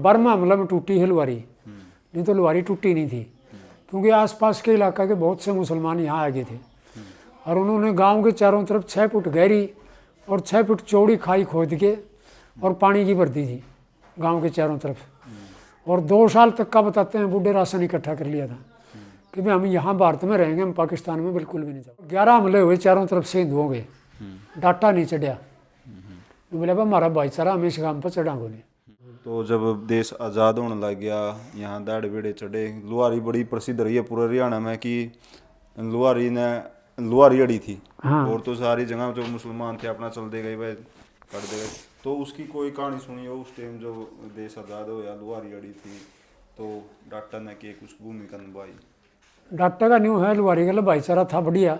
12वां हमला में टूटी है लुहारी, नहीं तो लुहारी टूटी नहीं थी, क्योंकि आसपास के इलाका के बहुत से मुसलमान यहाँ आ गए थे और उन्होंने गांव के चारों तरफ 6 फुट गहरी और 6 फुट चौड़ी खाई खोद के और पानी की भर दी थी गांव के चारों तरफ। और 2 साल तक का बताते हैं बूढ़े राशन इकट्ठा कर लिया था कि भाई हम यहाँ भारत में रहेंगे, हम पाकिस्तान में बिल्कुल भी नहीं जाओगे। 11 हमले हुए चारों तरफ से हिंदुओं के, डाटा नहीं चढ़िया, बोले हमारा भाईचारा हम इस काम पर चढ़ा बोले। तो जब देश आज़ाद होने लग गया, यहाँ दाड़ बेड़े चढ़े, लुहारी बड़ी प्रसिद्ध रही है पूरे हरियाणा में कि लुहारी अड़ी थी। हाँ। और तो सारी जगह जो मुसलमान थे अपना चल दे गए, वह कर दे गए। तो उसकी कोई कहानी सुनी हो उस टाइम जो देश आज़ाद हो या लुहारी अड़ी थी, तो डॉक्टर ने की कुछ भूमिका निभाई? डॉक्टर का न्यू है, लुहारी का भाईचारा था बढ़िया,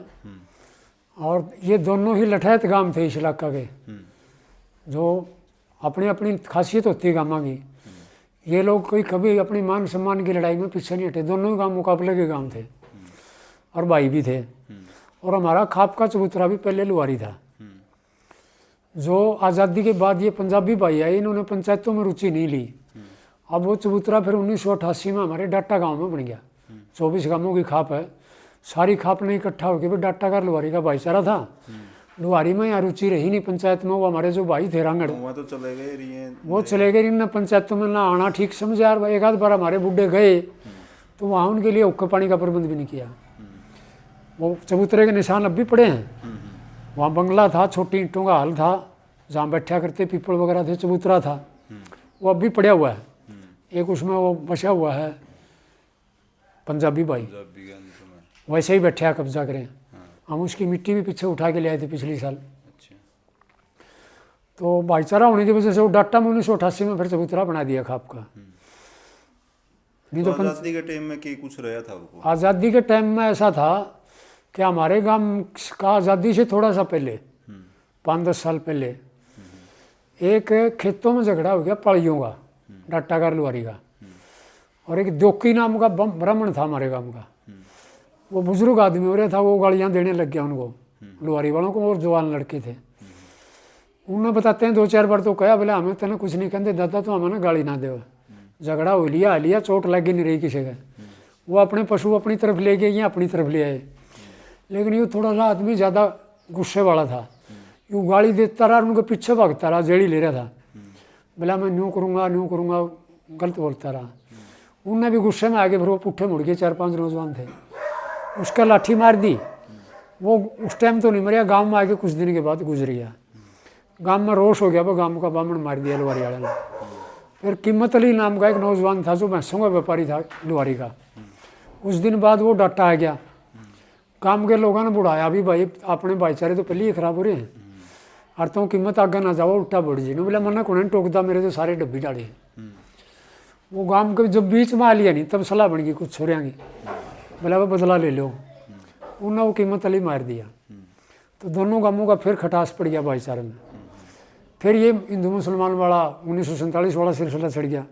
और ये दोनों ही लठैत गांव थे इस इलाका के, जो अपनी अपनी खासियत होती है गाँव की। ये लोग कोई कभी अपनी मान सम्मान की लड़ाई में पीछे नहीं हटे, दोनों ही गांव मुकाबले के गांव थे और भाई भी थे। और हमारा खाप का चबूतरा भी पहले लुहारी था। जो आज़ादी के बाद ये पंजाबी भाई आए, इन्होंने पंचायतों में रुचि नहीं ली। अब वो चबूतरा फिर 1988 में हमारे डाटा गांव में बन गया। 24 गांवों की खाप है, सारी खाप ने इकट्ठा होकर भी डाटा का लुहारी का भाईचारा था। लुहारी में यहाँ रुचि रही नहीं पंचायत में, वो हमारे जो भाई थे रांगड़ तो चले गए, वो चले गए, इन पंचायतों में ना आना ठीक समझे यार। एक आध बार हमारे बुढ़े गए तो वहाँ उनके लिए हुक्का पानी का प्रबंध भी नहीं किया। वो चबूतरे के निशान अब भी पड़े हैं, वहाँ बंगला था, छोटी ईंटों का हाल था, जहाँ बैठा करते पीपल वगैरह थे, चबूतरा था, वो अब भी पड़ा हुआ है। एक उसमें वो बचा हुआ है पंजाबी भाई, वैसे ही बैठा कब्जा करें। हम उसकी मिट्टी भी पीछे उठा के ले आए थे पिछले साल। तो भाईचारा होने की वजह से वो डाटा में 1988 में फिर चबूतरा बना दिया खाप का। नहीं तो आज़ादी के टाइम में की कुछ रहा था वो? आज़ादी के टाइम में ऐसा था कि हमारे गांव का आज़ादी से थोड़ा सा पहले 5-10 साल पहले एक खेतों में झगड़ा हो गया पाड़ियों का, डाटागार लुहारी का, और एक दोकी नाम का ब्राह्मण था हमारे गांव का। वो बुजुर्ग आदमी हो रहा था, वो गालियाँ देने लग गया उनको, लुहारी वालों को, और जवान लड़के थे। उन्हें बताते हैं 2-4 बार तो कहा, बोले हमें तेना कुछ नहीं कहते दादा, तो हमें गाली ना दे। झगड़ा हो लिया, चोट लगी नहीं रही किसी का। वो अपने पशु अपनी तरफ ले गए, या अपनी तरफ ले आए। लेकिन ये थोड़ा सा आदमी ज़्यादा गुस्से वाला था, यूँ गाली देता रहा, उनके पीछे भागता रहा, जेड़ी ले रहा था। बोला मैं न्यू करूँगा, गलत बोलता रहा। उनने भी गुस्से में आगे, फिर वो पुट्ठे मुड़ गए। 4-5 नौजवान थे, उसका लाठी मार दी। वो उस टाइम तो नहीं मरिया, गांव में आके कुछ दिन के बाद गुजर गया। गांव में रोष हो गया, वो गांव का बामण मार दिया लुहारी वाले ने। फिर कीमत अली नाम का एक नौजवान था जो भैंसों का व्यापारी था लुहारी का, उस दिन बाद वो डाटा आ गया। गांव के लोगों ने बुढ़ाया भी, भाई अपने भाईचारे तो पहले ही खराब हो रहे हैं, और तो कीमत आगे ना जाओ, उल्टा बढ़ जी। बोला मना कौन टोकता, मेरे तो सारे डब्बी डाले। वो गांव के जब बीच में आ लिया नहीं, तब सलाह बन गई कुछ छोरियाँ की, बोला वो बदला ले लो। उन्होंने वो कीमत अली मार दिया। तो दोनों गांवों का फिर खटास पड़ गया भाईचारे में। फिर ये हिंदू मुसलमान वाला 1947 वाला सिलसिला चढ़ गया।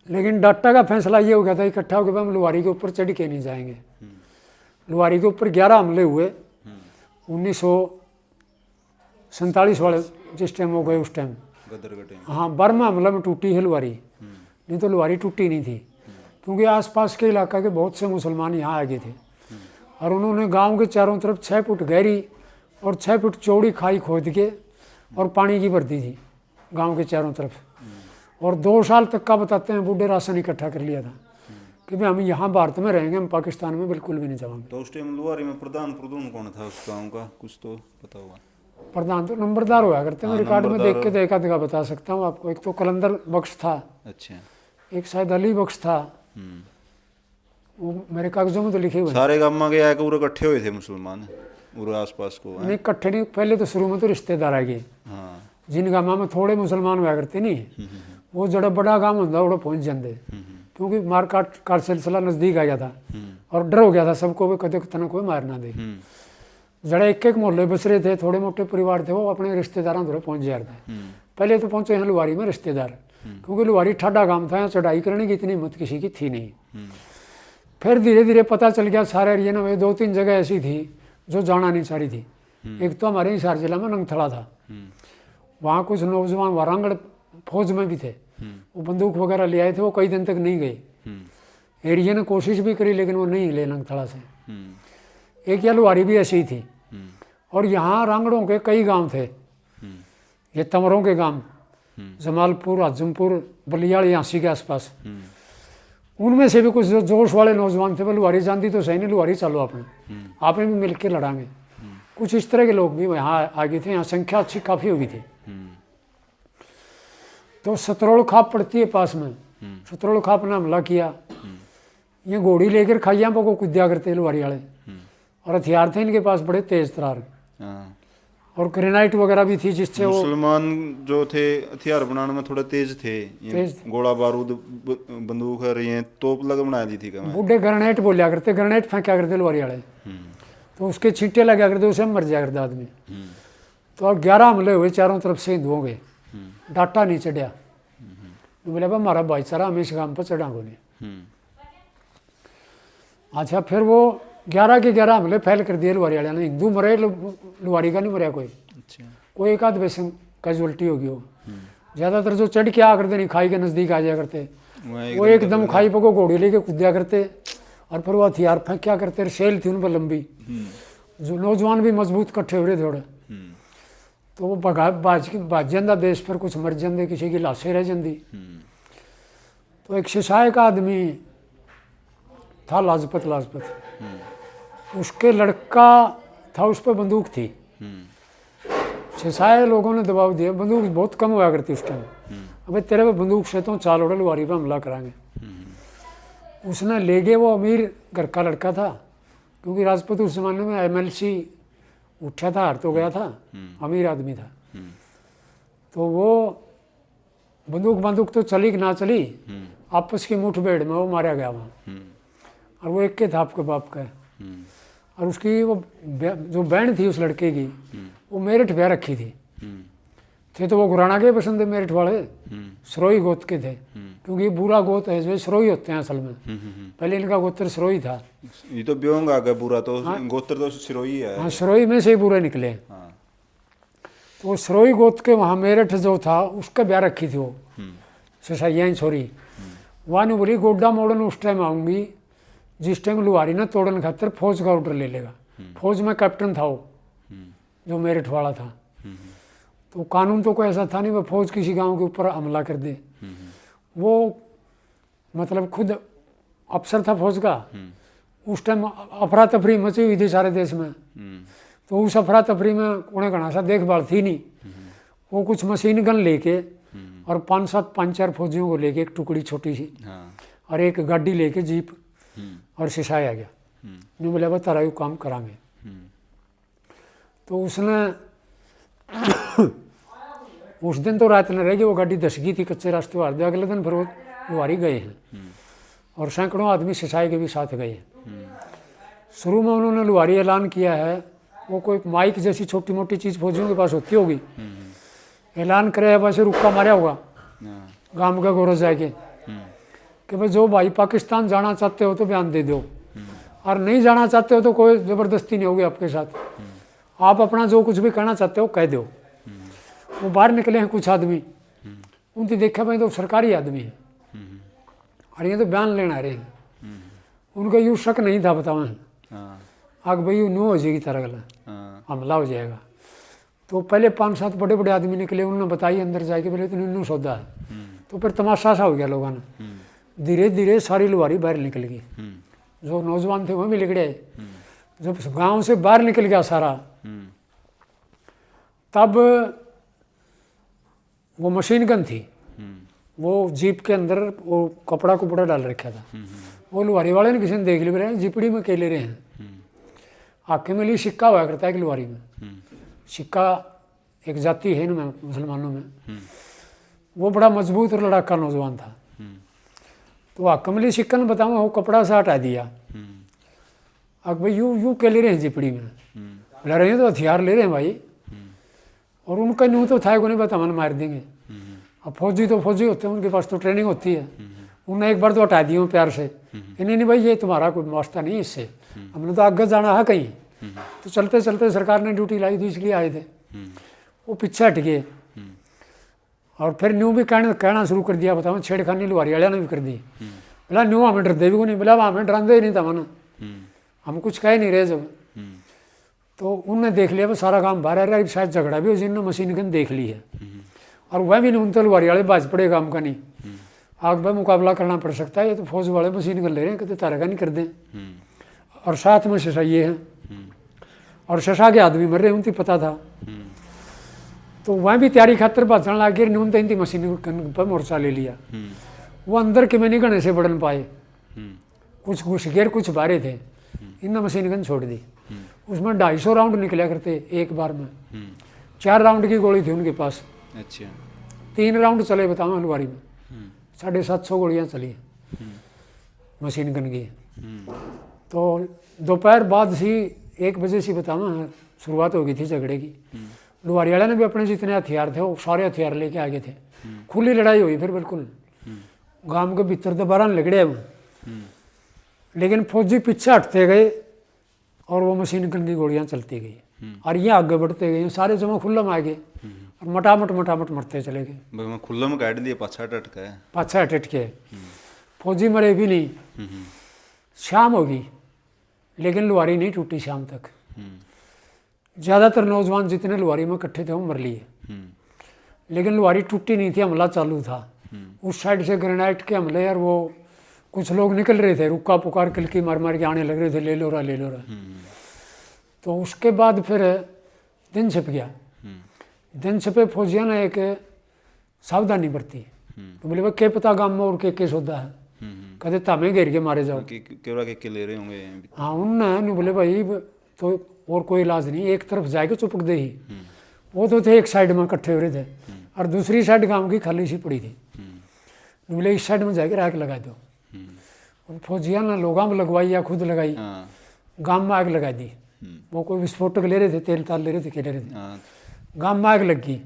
लेकिन डाटा का फैसला ये हो गया था इकट्ठा होकर, हम लुहारी के ऊपर चढ़ के नहीं जाएंगे। लुहारी के ऊपर 11 हमले हुए 1947 वाले, जिस टाइम हो गए उस टाइम। हाँ, 12वां हमला में टूटी है लुहारी, नहीं तो लुहारी टूटी नहीं थी, क्योंकि आसपास के इलाका के बहुत से मुसलमान यहाँ आ गए थे और उन्होंने गांव के चारों तरफ 6 फुट गहरी और 6 फुट चौड़ी खाई खोद के और पानी की भर दी थी गांव के चारों तरफ। और 2 साल तक का बताते हैं बूढ़े राशन इकट्ठा कर लिया था कि भाई हम यहाँ भारत में रहेंगे, हम पाकिस्तान में बिल्कुल भी नहीं जाएंगे। तो उस टाइम लुहारी में प्रधान कौन था उस गाँव का, कुछ तो पता होगा? प्रधान तो नंबरदार हुआ करते हैं, रिकॉर्ड में देख के देखा बता सकता हूँ आपको। एक तो कलंदर बख्श था, अच्छा, एक शायद अली बख्श था, वो मेरे कागजों में तो लिखे हुए। सारे गाँव में गया पूरे इकट्ठे हुए थे मुसलमान पूरे आसपास को? नहीं, इकट्ठे नहीं, पहले तो शुरू में तो रिश्तेदार आ गए। हाँ, जिन गाँव में थोड़े मुसलमान हुआ करते नहीं, वो जड़ा बड़ा गाँव होता वो पहुँच जाते, क्योंकि मार काट का सिलसिला नज़दीक आ गया था और डर हो गया था सबको, भी कदे तना कोई मार ना दे। जड़ा एक मोहल्ले बस रहे थे, थोड़े मोटे परिवार थे, वो अपने रिश्तेदारों थोड़े पहुँच जा रहे थे। पहले तो पहुँचे हैं लुहारी में रिश्तेदार, क्योंकि लुहारी ठाडा गाँव था, यहाँ चढ़ाई करने की इतनी हिम्मत किसी की थी नहीं। फिर धीरे धीरे पता चल गया सारे एरिया में 2-3 जगह ऐसी थी जो जाना नहीं चाह रही थी। एक तो हमारे हिसार जिला में नंगथड़ा था, वहाँ कुछ नौजवान वारांगड़ फौज में भी थे, वो बंदूक वगैरह ले आए थे, वो कई दिन तक नहीं गए। एरिया ने कोशिश भी करी लेकिन वो नहीं हिले नंगथड़ा से। एक या लुहारी भी ऐसी ही थी। और यहाँ रांगड़ों के कई गांव थे, ये तमरों के गांव, जमालपुर, आजमपुर, बलियाड़, यांसी के आसपास। उनमें से भी कुछ जो जोश वाले नौजवान थे, वो लुहारी जानती तो सही नहीं, लुहारी चलो आपने भी मिल के लड़ांगे। कुछ इस तरह के लोग भी यहाँ आ गए थे। यहाँ संख्या अच्छी काफ़ी हो गई थी। तो सतरोल खाप पड़ती है पास में, सतरोल खाप ने हमला किया। ये घोड़ी लेकर खाइया को कुद्या करते लुहारी वाले, और हथियार थे इनके पास बड़े तेज तरार, और ग्रेनाइट वगैरह भी थी जिससे वो मुसलमान जो थे हथियार बनाने में थोड़े तेज थे। ये गोला बारूद बंदूक है, ये तोप लग बना दी थी। बूढ़े ग्रेनाइट बोलिया करते, ग्रेनाइट फेंका करते लुहारी वाले, तो उसके छींटे लगा करते, उसे मर जाया करता आदमी। तो अब 11 हमले हुए चारों तरफ से हिंदुओं के, डाटा नहीं चढ़िया। बोले भाई हमारा भाईचारा हम इस काम पर चढ़ा को नहीं। अच्छा, फिर वो 11 के 11 हमले फैल कर दिए लुहारी वाले ने। हिंदू मरे, लुहारी का नहीं मरा कोई। कोई एक आध वैसे कैजुअलिटी होगी। वो ज़्यादातर जो चढ़ के आ करते नहीं, खाई के नज़दीक आ जाया करते, वो एकदम खाई पर को घोड़ी लेके कूदा करते, और फिर वो हथियार फेंक्या करते। सेल थी उन पर लंबी, जो नौजवान भी मजबूत कट्ठे हो रहे थोड़े, तो वो भाज जाता देश, फिर कुछ मर जाते, किसी की लाशें रह जाती। तो एक शिशाय का आदमी था, लाजपत, उसके लड़का था, उस पर बंदूक थी। शिशाय लोगों ने दबाव दिया, बंदूक बहुत कम हुआ करती उस टाइम। अबे तेरे पे बंदूक से तो चाल उड़े, लुहारी पर हमला कराएंगे। उसने ले गए, वो अमीर घर का लड़का था, क्योंकि राजपूत उस जमाने में MLC उठा था, हार तो गया था, अमीर आदमी था। तो वो बंदूक तो चली कि ना चली, आपस की मुठभेड़ में वो मारा गया वहाँ। और वो एक के था आपके बाप का। और उसकी वो जो बहन थी उस लड़के की, वो मेरठ ब्याह रखी थी। थे तो वो घुराना के पसंद है, मेरठ वाले सरोई गोत के थे, क्योंकि बुरा गोत है जो सरोई होते हैं असल में। पहले इनका गोत्र सरोई था। ये तो ब्योंग आ गया बुरा, तो गोत्र तो सिरोही है। हाँ, सरोई में से ही बुरे निकले। तो सरोई गोत के वहाँ मेरठ जो था, उसका ब्याह रखी थी वो ससाइयाँ छोरी। वहाँ ने बोली गोड्डा मोड़न उस टाइम आऊँगी जिस टाइम लुहारी ना तोड़न खातर फौज का ऑर्डर ले लेगा। फौज में कैप्टन था वो, जो मेरठ वाला था। तो कानून तो कोई ऐसा था नहीं वह फौज किसी गांव के ऊपर हमला कर दे। वो मतलब खुद अफसर था फौज का। उस टाइम अफरा तफरी मची हुई थी सारे देश में। तो उस अफरा तफरी में उन्हें घना सा देखभाल थी नहीं। वो कुछ मशीन गन लेके और 5-4 फौजियों को लेके, एक टुकड़ी छोटी सी और एक गाड़ी लेके जीप, और शिशाय आ गया। नहीं बोले भाई तारा यू काम करांगे। तो उसने उस दिन तो रात न रह गई, वो गाड़ी धस गई थी, कच्चे रास्ते हार दिया। अगले दिन फिर वो लुहारी गए हैं, और सैकड़ों आदमी शिशाय के भी साथ गए। शुरू में उन्होंने लुहारी ऐलान किया है, वो कोई माइक जैसी छोटी मोटी चीज़ फौजियों के पास होती होगी, ऐलान करे है, वैसे रुक्का मारा होगा गांव का गोरज जाके कि भाई जो भाई पाकिस्तान जाना चाहते हो तो बयान दे दो, और नहीं जाना चाहते हो तो कोई ज़बरदस्ती नहीं होगी आपके साथ, आप अपना जो कुछ भी कहना चाहते हो कह दो। वो बाहर निकले हैं कुछ आदमी, उनकी देखा भाई तो सरकारी आदमी है, और ये तो बयान लेना रहे हैं। उनका यूँ शक नहीं था, बताओ आग भाई यूँ हो जाएगी तरह गला, हमला हो जाएगा। तो पहले 5-7 बड़े बड़े आदमी निकले, उन्होंने बताई अंदर जाके, बोले तो न्यू सौदा है। तो फिर तमाशा सा हो गया लोगों ने। धीरे धीरे सारी लुहारी बाहर निकल गई, जो नौजवान थे वो भी निकले। जब गांव से बाहर निकल गया सारा, तब वो मशीन गन थी, वो जीप के अंदर वो कपड़ा कुपड़ा डाल रखा था। वो लुहारी वाले ने किसी ने देख लिया, जीपड़ी में ले रहे हैं। आँखें में लिए सिक्का हुआ करता है कि लुहारी में सिक्का एक जाति है इनमें मुसलमानों में। वो बड़ा मजबूत और लड़ाका नौजवान था। तो हकमली सिक्का ने बताऊँ वो कपड़ा सा हटा दिया। अब भाई यूँ के ले रहे हैं जिपड़ी में, बोला रहे हैं तो हथियार ले रहे हैं भाई, और उनका न्यू तो था को नहीं बता मन मार देंगे। अब फौजी तो फौजी होते हैं, उनके पास तो ट्रेनिंग होती है। उन्होंने एक बार तो हटा दिया प्यार से, नहीं भाई ये तुम्हारा कोई वास्ता नहीं इससे, हमने तो आगे जाना है कहीं। तो चलते चलते सरकार ने ड्यूटी लाई थी इसलिए आए थे। वो पीछे हट गए, और फिर न्यू भी कहना शुरू कर दिया, बताओ छेड़खानी लुहारी वाले ने भी कर दी। बोला न्यू हमें डरते भी को नहीं, बोला हमें डराते ही नहीं था मन, हम कुछ कह नहीं रहे जब। तो उनने देख लिया वो सारा काम बाहर आ रहा है, शायद झगड़ा भी हो जिनने मशीन गन देख ली है, और वह भी नहीं उन तो लुहारी वाले बाज पड़े काम का नहीं, आग में मुकाबला करना पड़ सकता है, ये तो फौज वाले मशीन गन ले रहे हैं, कहते तारे का नहीं कर दें। और साथ में शशा ये हैं, और शशा के आदमी मर रहे उनकी पता था। तो वह भी तैयारी खातर भाषण ला के न्यून तीन मशीन पर मोर्चा ले लिया। वो अंदर के में नहीं गणे से बढ़न पाए, कुछ घुस गए कुछ बारे थे, इन मशीन गन छोड़ दी। उसमें 250 राउंड निकला करते एक बार में, 4 राउंड की गोली थी उनके पास। अच्छा। 3 राउंड चले बताओ हलवारी में, 750 गोलियां चली मशीन गन की। तो दोपहर बाद सी 1 बजे से बताओ शुरुआत हो गई थी झगड़े की। लुहारी वाले ने भी अपने जितने हथियार थे वो सारे हथियार लेके आगे थे, खुली लड़ाई हुई फिर बिल्कुल गांव के भीतर दोबारा लगड़े वो। लेकिन फौजी पीछे हटते गए और वो मशीन गन की गोलियां चलती गई, और ये आगे बढ़ते गए, सारे जमा खुल्ला में आ गए और मटामट मरते चले गए। खुल्ला में काट दिए, पाछा टटका है, पाछा टटके फौजी मरे भी नहीं। शाम होगी लेकिन लुहारी नहीं टूटी शाम तक। ज़्यादातर नौजवान जितने लुहारी में इकट्ठे थे वो मर लिए, लेकिन लुहारी टूटी नहीं थी, हमला चालू था। उस साइड से ग्रेनाइट के हमले, और वो कुछ लोग निकल रहे थे, रुक्का पुकार किलकी मार मार के आने लग रहे थे, ले लो रहा। तो उसके बाद फिर दिन छिप गया। दिन छिपे फौजिया ने एक सावधानी बरती, तो बोले भाई के पता गाँव में और के सौदा है, कहते तामे घेर के मारे जाओ। के ले रहे होंगे। हाँ उनने बोले भाई तो और कोई इलाज नहीं, एक तरफ जाएगा चुपक दे ही। वो तो थे एक साइड में इकट्ठे हो रहे थे, और दूसरी साइड गांव की खाली सी पड़ी थी। बोले इस साइड में जाके आग लगा दो। फौजिया ने लोगों में लगवाई या खुद लगाई, गांव में आग लगा दी। वो कोई विस्फोटक ले रहे थे, तेल ताल ले रहे थे, ले रहे थे, गांव में आग लगी।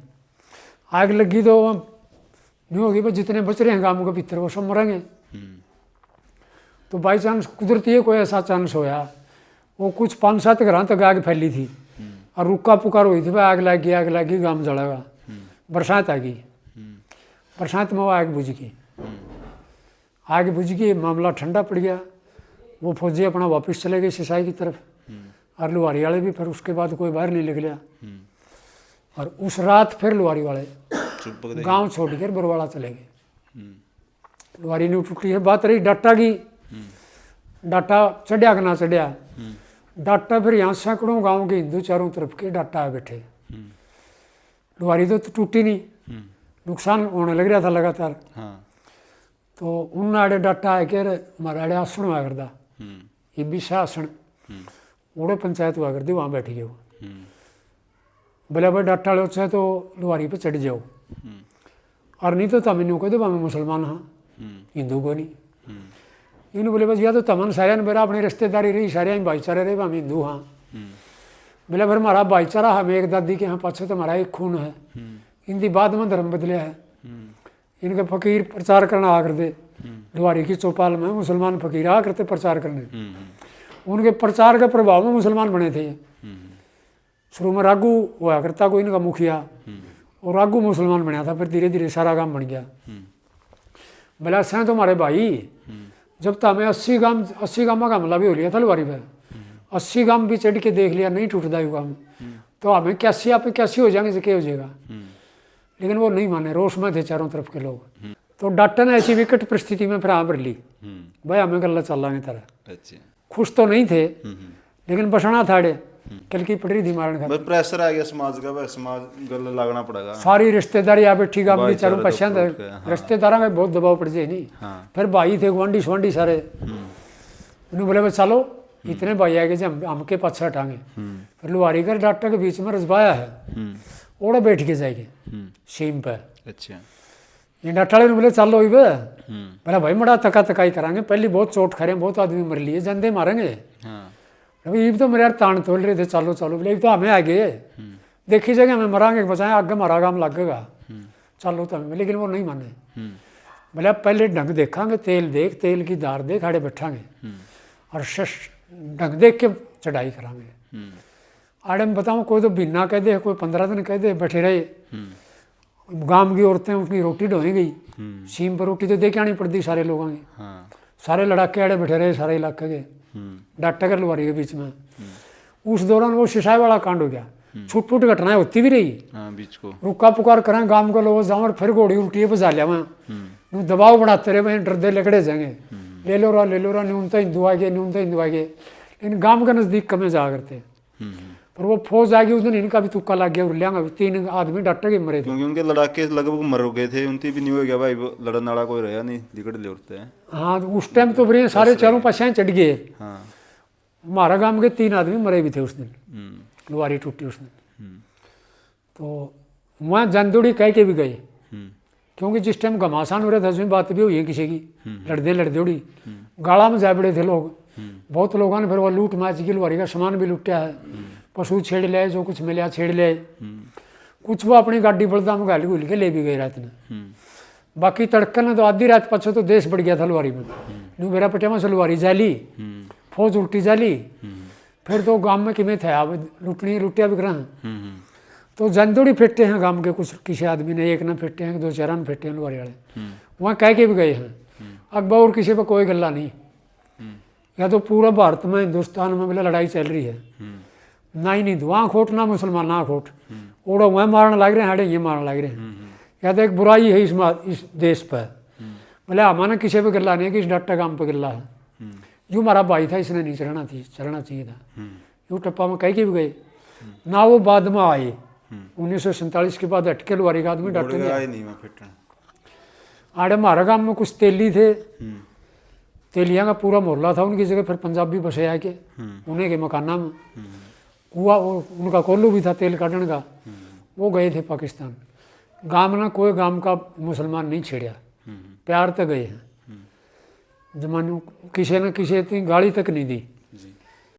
आग लगी तो नहीं होगी भाई, जितने बच रहे हैं गांव के भीतर वो सब मरेंगे। तो बाई चांस कुदरती है कोई ऐसा चांस होया, वो कुछ 5-7 घर तक आग फैली थी, और रुक्का पुकार हुई थी भाई आग लगी गांव जलेगा। बरसात आ गई, बरसात में वो आग बुझ गई। आग बुझ गई, मामला ठंडा पड़ गया। वो फौजी अपना वापस चले गए सिसाई की तरफ, और लुहारी वाले भी फिर उसके बाद कोई बाहर नहीं निकला। और उस रात फिर लुहारी वाले गांव छोड़कर बरवाड़ा चले गए। लुहारी नहीं टूटी है। बात रही डाटा की, डाटा चढ़िया कि ना चढ़िया, डाटा फिर यहाँ सैकड़ों गांव के हिंदू चारों तरफ के डाटा है बैठे। लुहारी तो टूटी नहीं, नुकसान होने लग रहा था लगातार। तो उन आड़े डाटा है कि हमारे आड़े आसन हुआ करता, ये भी आसन ओड़े पंचायत हुआ करती, वहाँ बैठ गए वो। बोले भाई डाटा लो चाहे तो लुहारी पे चढ़ जाओ, और नहीं तो तमिन कह दो मैं मुसलमान हाँ, हिंदू को नहीं। इन्होंने बोले बस या तो तमन सारे मेरा अपनी रिश्तेदारी रही, सारे भाईचारे रहे, हम हिंदू हाँ। बोले फिर हमारा भाईचारा, हम एक दादी के यहाँ पाछे तो हमारा एक खून है। इनकी बाद में धर्म बदलिया है। इनके फकीर प्रचार करना आ करते, लुहारी की चौपाल में मुसलमान फकीर आ करते प्रचार करने। उनके प्रचार के प्रभाव में मुसलमान बने थे। शुरू में रागू हुआ करता कोई इनका मुखिया, और रागू मुसलमान बनया था, फिर धीरे धीरे सारा काम बन गया। बोला सैं तो हमारे भाई, जब तक हमें 80 गांव का हमला भी हो लिया था लुहारी पे, 80 गांव भी चढ़ के देख लिया नहीं टूटता है गांव, तो हमें कैसे आप कैसे हो जाएंगे क्या हो जाएगा। लेकिन वो नहीं माने, रोष में थे चारों तरफ के लोग। तो डॉक्टर ने ऐसी विकट परिस्थिति में फिर हाँ भर ली, भाई हमें गल्ला चल लांगे तरह। खुश तो नहीं थे, लेकिन बसना थाड़े कल की पटरी थी मारने का। प्रेशर आ गया समाज का, भाई समाज गल लागना पड़ेगा। सारी रिश्तेदारी आ बैठी गांव में चारों पश्चात रिश्तेदारों में बहुत दबाव पड़ जाए नहीं। फिर भाई थे गुआंढी शुआंढी सारे, उन्होंने बोले भाई चलो इतने भाई आएंगे जो हमके पाछे हटाएंगे। फिर लुहारी कर डॉक्टर के बीच में रजबाया है, ओड़ा बैठ के जाएंगे सीम पे। अच्छा, ये डॉक्टर ने बोले चलो ही बोला भाई मड़ा तका तकाई करांगे, पहली बहुत चोट खा रहे हैं, बहुत आदमी मर लिए, जंदे मारेंगे। अभी तो मेरे यार तान तोल रहे थे, चलो चलो बोले तो हमें आगे देखी जगह हमें मरांगे बचाएं, आगे हमारा काम लगेगा, चलो तो हमें। लेकिन वो नहीं माने, बोले पहले ढंग देखांगे, तेल देख, तेल की दार देख, आड़े बैठांगे और ढंग देख के चढ़ाई करांगे। आड़े में बताऊँ कोई तो बिना कह दे, कोई 15 दिन कह दे, बैठे रहे गांव की औरतें उनकी रोटी ढोई गई, सीम पर रोटी तो दे के आनी पड़ती सारे लोगों की। हाँ। सारे लड़ाके आड़े बैठे रहे सारे इलाके के, डाटा लुहारी के बीच में। उस दौरान वो सिसाई वाला कांड हो गया, छूट फूट घटनाएं होती भी रही। हाँ, बीच को रुका पुकार करें गांव के लोग जाओ, फिर घोड़ी उल्टी बजा लिया वहाँ, दबाव बढ़ाते रहे वहीं, डरते लकड़े जाएंगे, ले लो रहा न्यून तो हिंदू आ गए, न्यून तो हिंदू आ गए। लेकिन गांव के नजदीक कमे जा करते, पर वो फौज आ गई उस दिन, इनका भी तुक्का लग गया, लियांगा 3 आदमी डट के मरे थे। क्योंकि उनके लड़ाके लगभग मर गए थे, उनकी भी नहीं हो गया भाई, वो लड़न वाला कोई रहा नहीं, दिक्कत ले उठते हैं। हाँ उस टाइम तो बड़े सारे चारों पासे चढ़ गए। हाँ। हमारा गांव के 3 आदमी मरे भी थे उस दिन, लुहारी टूटी उस दिन। तो वहाँ जनदोड़ी कह के भी गए, क्योंकि जिस टाइम घमासान हो रहा था उसमें बात भी हुई है किसी की, लड़दे उड़ी गाड़ा में जा बड़े थे लोग। बहुत लोगों ने फिर वो लूट माच की, लुहारी का सामान भी लुटा है, पशु छेड़ ले, जो कुछ मिला छेड़ ले, कुछ वो अपनी गाड़ी बलदा में गाली गुल के ले भी गए रात में। बाकी तड़के ने तो आधी रात पछो तो देश बढ़ गया था लुहारी में, न्यू मेरा पटियामा से लुहारी जाली, फौज उल्टी जाली, फिर तो गांव में किमें थे अब लुटिया भी करा। तो जनदोड़ी फेंटे हैं गांव के, कुछ किसी आदमी ने, एक ने फेंटे हैं, 2-4 ने फेंटे हैं लुहारी वाले, वहाँ कह के भी गए हैं। अकबर और किसी पर कोई गल्ला नहीं, या तो पूरा भारत में हिंदुस्तान में मतलब लड़ाई चल रही है, ना ही नहीं वहाँ खोट ना मुसलमान ना खोट, ओड़ा वह मारने लग रहे हैं, हाड़े ये मारने लग रहे हैं। या तो एक बुराई है इस देश पर, बोले हमारा किसी पे गल्ला नहीं है कि इस डट्टा काम पे गल्ला है, यूँ हमारा भाई था इसने नहीं चढ़ना चाहिए था, यूँ टप्पा में कह के भी गए ना। वो बाद में आए 1947 के बाद हटके लुहारी का आदमी डट गया। आड़े हमारा गाँव में कुछ तेली थे, तेलियाँ का पूरा मोहल्ला था, उनकी जगह फिर पंजाबी बसे आके उन्हीं के मकाना में कुआ, उनका कोल्लू भी था तेल काटने का, वो गए थे पाकिस्तान। गांव ना कोई गांव का मुसलमान नहीं छेड़ा, प्यार तक गए हैं, जमाने किसी ने किसी इतनी गाली तक नहीं दी।